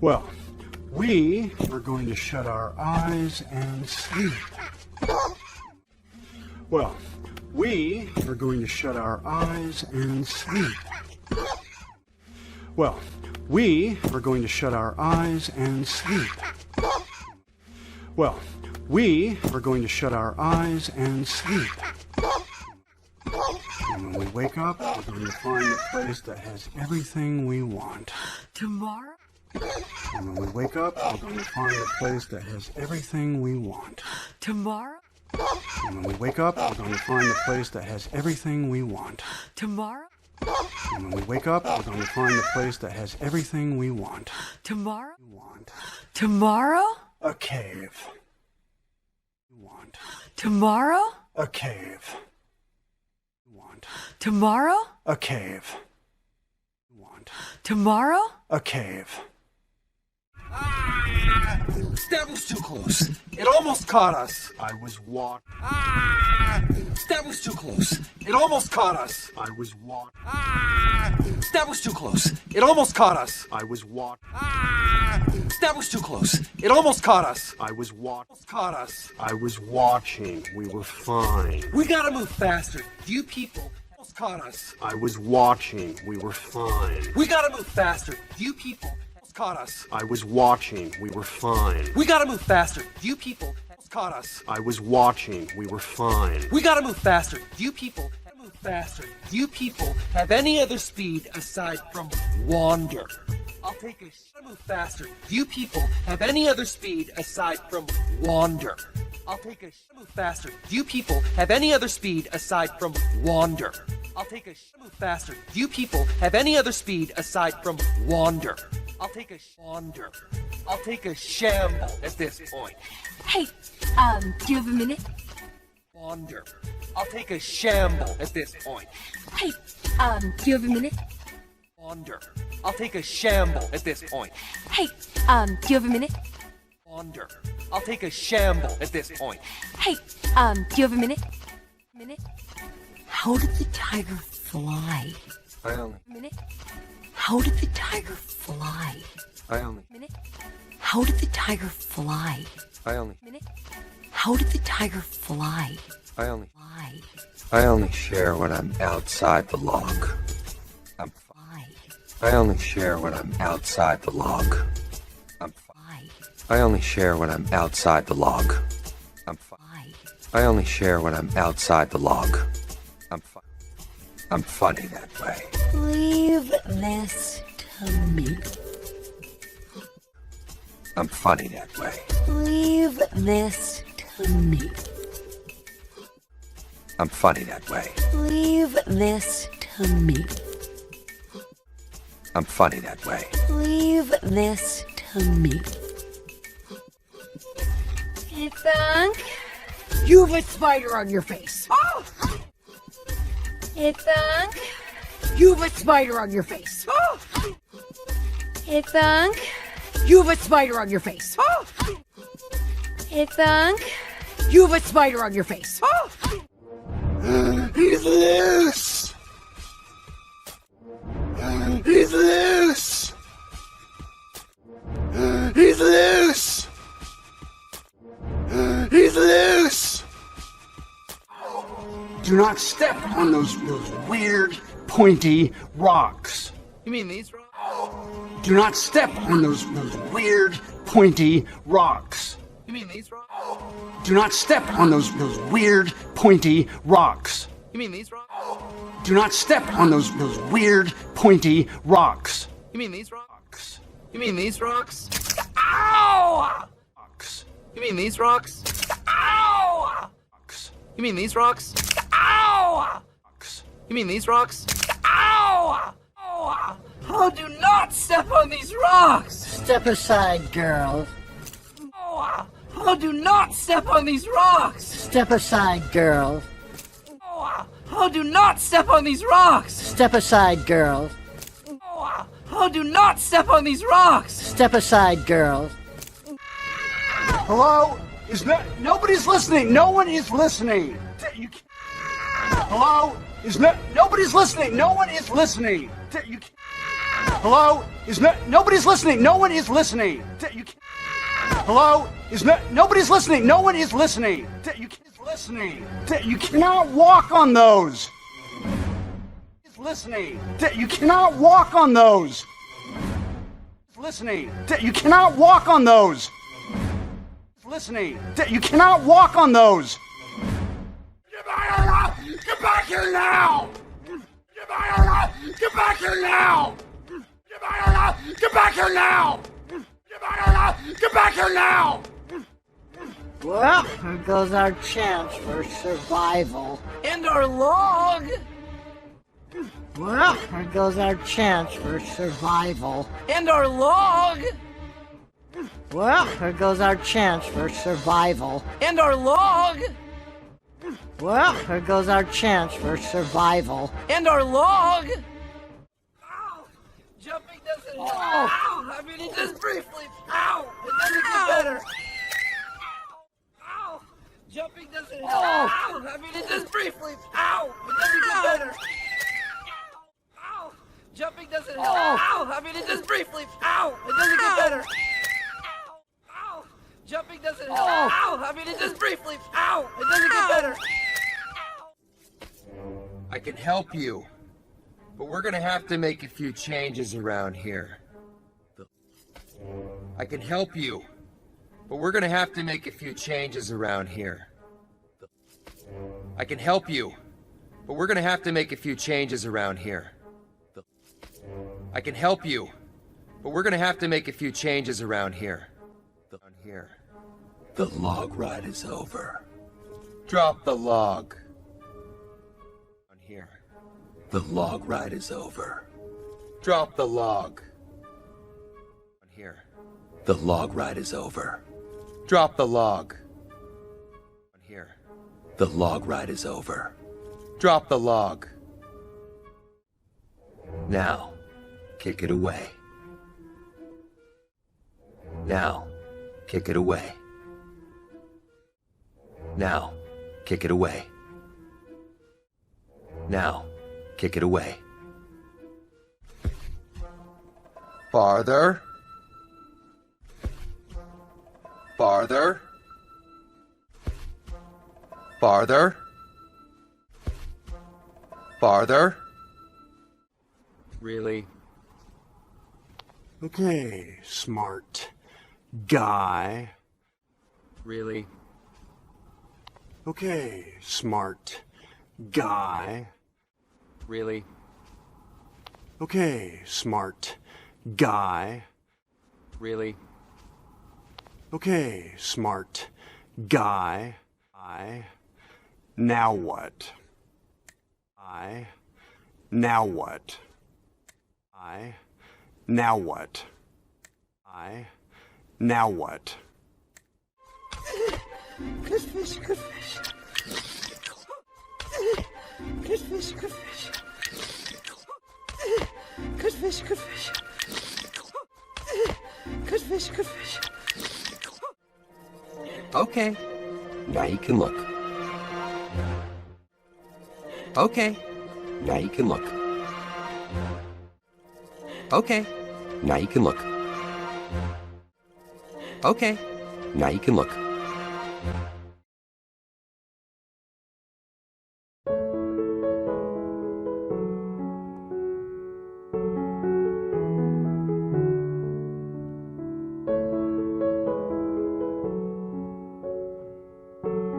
Well, we are going to shut our eyes and sleep. Well, we are going to shut our eyes and sleep. Well, we are going to shut our eyes and sleep. Well, we are going to shut our eyes and sleep. And when we wake up, we're going to find a place that has everything we want. Tomorrow? And when we wake up, we're going to find a place that has everything we want. Tomorrow? And when we wake up, we're going to find a place that has everything we want. Tomorrow? And when we wake up, we're going to find a place that has everything we want. Tomorrow? We want Tomorrow? a cave. We want Tomorrow? a cave. We want Tomorrow? a cave. We want Tomorrow? a cave. That was too close. It almost caught us. I was walking. That was too close. It almost caught us. I was walking. That was too close. It almost caught us. I was walking. That was too close. It almost caught us. I was walking. Caught us. I was watching. We were fine. We gotta move faster. You people almost caught us. I was watching. We were fine. We gotta move faster. You people almost caught us. I was watching. We were fine. We gotta move faster. You people almost caught us. I was watching. We were fine. We gotta move faster. You people move faster. You people have any other speed aside from wander. I'll take a move faster. You people have any other speed aside from wander. I'll take a move faster. You people have any other speed aside from wander. I'll take a move faster. You people have any other speed aside from wander. I'll take a wander. I'll take a shamble at this point. Hey, do you have a minute? Wander. I'll take a shamble at this point. Hey, do you have a minute? Wander. I'll take a shamble at this point. Hey, do you have a minute? Wander. I'll take a shamble at this point. Hey, do you have a minute? Minute? How did the tiger fly? I only. Minute? How did the tiger fly? I only. Minute? How did the tiger fly? I only. Minute? How did the tiger fly? I only. Fly. I only share when I'm outside the log. Fly. I only share when I'm outside the log. Fly. I only share when I'm outside the log. Fly. I only share when I'm outside the log. I'm funny that way. Leave this to me. I'm funny that way. Leave this to me. I'm funny that way. Leave this to me. I'm funny that way. Leave this to me. You think? You have a spider on your face. Oh! You think? You have a spider on your face. Oh! You think? You have a spider on your face. Oh! You think? You have a spider on your face. Oh! He's loose! He's loose! He's loose! He's loose! Do not step on those weird, pointy rocks. You mean these rocks? Do not step on those weird, pointy rocks. You mean these rocks? Do not step on those weird, pointy rocks. You mean these rocks? Do not step on those weird, pointy rocks. You mean these rocks? You mean these rocks? Ow! Rocks. You mean these rocks? Ow! Rocks. You mean these rocks? Ow! Rocks. You mean these rocks? Ow! Ow! Oh, do not step on these rocks! Step aside, girl. Ow! Oh, do not step on these rocks! Step aside, girl. Ow! Oh, do not step on these rocks! Step aside, girl. Ow! Oh, do not step on these rocks! Step aside, girl. Hello? Nobody's listening. No one is listening. Hello? Nobody's listening. No one is listening. Hello? Nobody's listening. No one is listening. You can't. Hello? Nobody's listening. No one is listening. You can't listening. You cannot walk on those. Is listening. You cannot walk on those. Listening. You cannot walk on those. Listening. You cannot walk on those. Get back here now! Get back here now! Get back here now! Get back here now! Well, there goes our chance for survival. And our log. Well, there goes our chance for survival. And our log. Well, there goes our chance for survival. And our log. Well, there goes our chance for survival. And our log. Ow! Jumping doesn't help. Ow! I mean, it just briefly. Ow! It doesn't get better. Ow! Jumping doesn't help. Ow! I mean, it just briefly. Ow! It doesn't get better. Ow! Jumping doesn't help. Ow! I mean, it just briefly. Ow! It doesn't get better. Ow! Jumping doesn't help. Ow! I mean, it just briefly. Ow! It doesn't get better. I can help you, but we're gonna have to make a few changes around here. I can help you, but we're gonna have to make a few changes around here. I can help you, but we're gonna have to make a few changes around here. I can help you, but we're gonna have to make a few changes around here. The log ride is over. Drop the log. Here. The log ride is over. Drop the log. Here. The log ride is over. Drop the log. Here. The log ride is over. Drop the log. Now, kick it away. Now, kick it away. Now, kick it away. Now, kick it away. Farther. Farther. Farther. Farther. Really? Okay, smart guy. Really? Okay, smart guy. Really? Okay, smart guy. Really? Okay, smart guy. Now what? Now what? Now what? Now what? Good fish, good fish. Good fish, good fish. Good fish, good fish. Good fish, good fish. Okay, now you can look. Okay, now you can look. Okay, now you can look. Okay, now you can look.